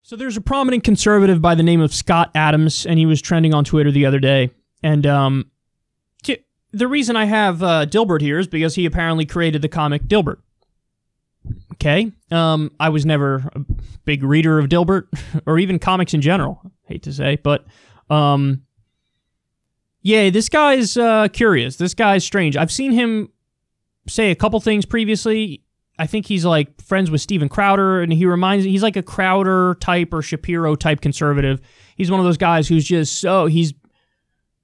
So there's a prominent conservative by the name of Scott Adams, and he was trending on Twitter the other day. And the reason I have Dilbert here is because he apparently created the comic Dilbert. Okay? I was never a big reader of Dilbert, or even comics in general, hate to say, but yeah, this guy's curious. This guy's strange. I've seen him say a couple things previously. I think he's like friends with Steven Crowder, and he's like a Crowder type or Shapiro type conservative. He's one of those guys who's just he's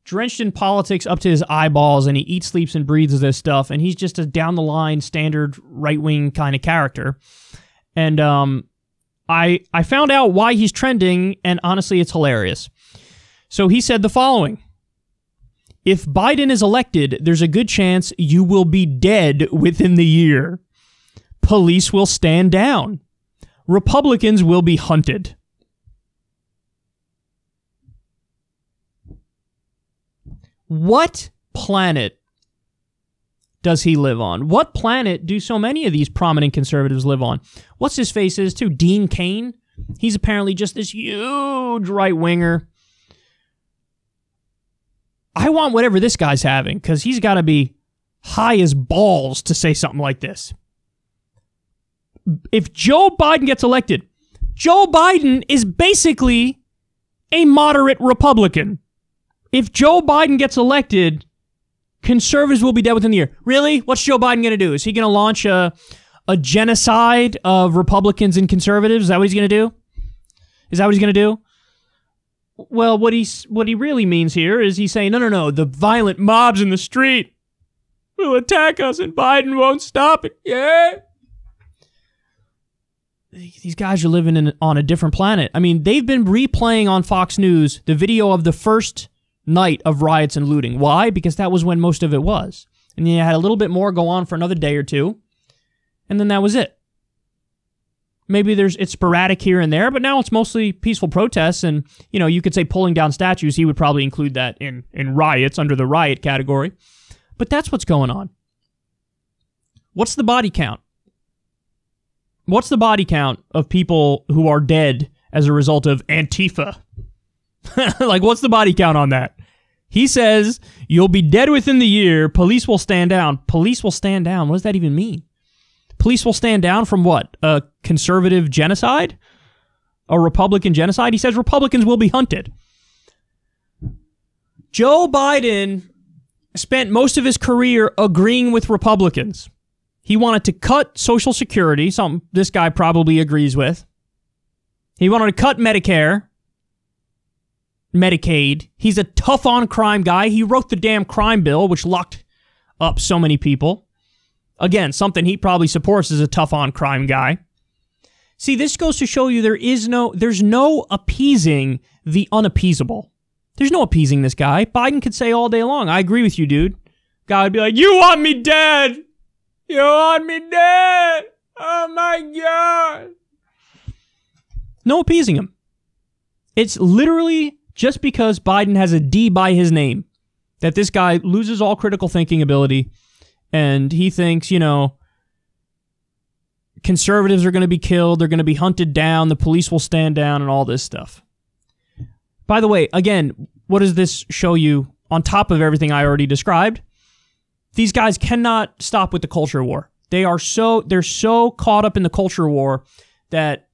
drenched in politics up to his eyeballs, and he eats, sleeps, and breathes this stuff, and he's just a down-the-line, standard right-wing kind of character. And I found out why he's trending, and honestly, it's hilarious. So he said the following: if Biden is elected, there's a good chance you will be dead within the year. Police will stand down. Republicans will be hunted. What planet does he live on? What planet do so many of these prominent conservatives live on? What's his face is, too? Dean Cain? He's apparently just this huge right-winger. I want whatever this guy's having, because he's got to be high as balls to say something like this. If Joe Biden gets elected, Joe Biden is basically a moderate Republican. If Joe Biden gets elected, conservatives will be dead within the year. Really? What's Joe Biden going to do? Is he going to launch a genocide of Republicans and conservatives? Is that what he's going to do? Is that what he's going to do? Well, what he really means here is he's saying, no, the violent mobs in the street will attack us and Biden won't stop it. Yeah. These guys are living on a different planet. I mean, they've been replaying on Fox News the video of the first night of riots and looting. Why? Because that was when most of it was. And you had a little bit more go on for another day or two, and then that was it. Maybe it's sporadic here and there, but now it's mostly peaceful protests, and, you could say pulling down statues. He would probably include that in riots, under the riot category. But that's what's going on. What's the body count? What's the body count of people who are dead as a result of Antifa? Like, what's the body count on that? He says, you'll be dead within the year, police will stand down. Police will stand down? What does that even mean? Police will stand down from what? A conservative genocide? A Republican genocide? He says Republicans will be hunted. Joe Biden spent most of his career agreeing with Republicans. He wanted to cut Social Security, something this guy probably agrees with. He wanted to cut Medicare, Medicaid. He's a tough-on-crime guy. He wrote the damn crime bill, which locked up so many people. Again, something he probably supports as a tough-on-crime guy. See, this goes to show you there's no appeasing the unappeasable. There's no appeasing this guy. Biden could say all day long, I agree with you, dude. Guy would be like, you want me dead! You want me dead! Oh my God! No appeasing him. It's literally just because Biden has a D by his name that this guy loses all critical thinking ability, and he thinks, conservatives are going to be killed, they're going to be hunted down, the police will stand down, and all this stuff. By the way, again, what does this show you on top of everything I already described? These guys cannot stop with the culture war. They're so caught up in the culture war that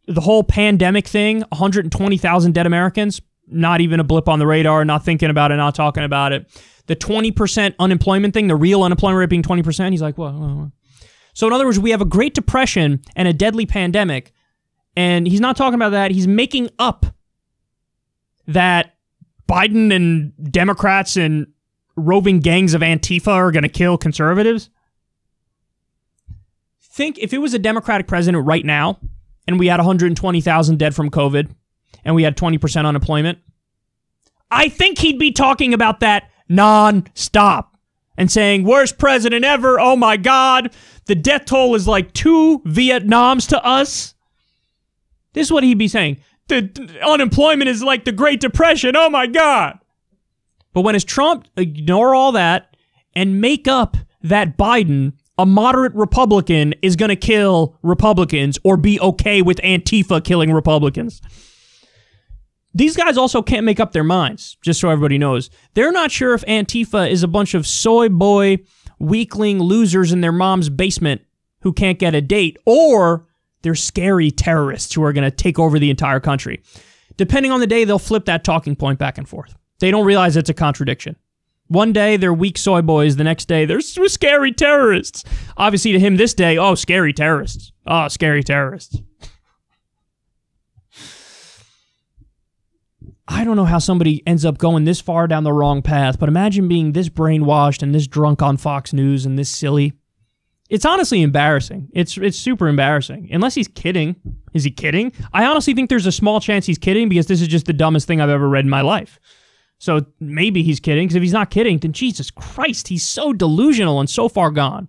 the whole pandemic thing, 120,000 dead Americans, not even a blip on the radar, not thinking about it, not talking about it. The 20% unemployment thing, the real unemployment rate being 20%, he's like, whoa. So in other words, we have a Great Depression and a deadly pandemic, and he's not talking about that. He's making up that Biden and Democrats and roving gangs of Antifa are going to kill conservatives. Think if it was a Democratic president right now, and we had 120,000 dead from COVID, and we had 20% unemployment, I think he'd be talking about that non-stop and saying, worst president ever, oh my God, the death toll is like 2 Vietnams to us. This is what he'd be saying. The unemployment is like the Great Depression, oh my God. But when it's Trump, ignore all that and make up that Biden a moderate Republican is going to kill Republicans or be okay with Antifa killing Republicans. These guys also can't make up their minds, just so everybody knows. They're not sure if Antifa is a bunch of soy boy, weakling losers in their mom's basement who can't get a date, or they're scary terrorists who are going to take over the entire country. Depending on the day, they'll flip that talking point back and forth. They don't realize it's a contradiction. One day, they're weak soy boys. The next day, they're scary terrorists. Obviously, to him this day, oh, scary terrorists. Oh, scary terrorists. I don't know how somebody ends up going this far down the wrong path, but imagine being this brainwashed and this drunk on Fox News and this silly. It's honestly embarrassing. It's super embarrassing. Unless he's kidding. Is he kidding? I honestly think there's a small chance he's kidding because this is just the dumbest thing I've ever read in my life. So maybe he's kidding, because if he's not kidding, then Jesus Christ, he's so delusional and so far gone.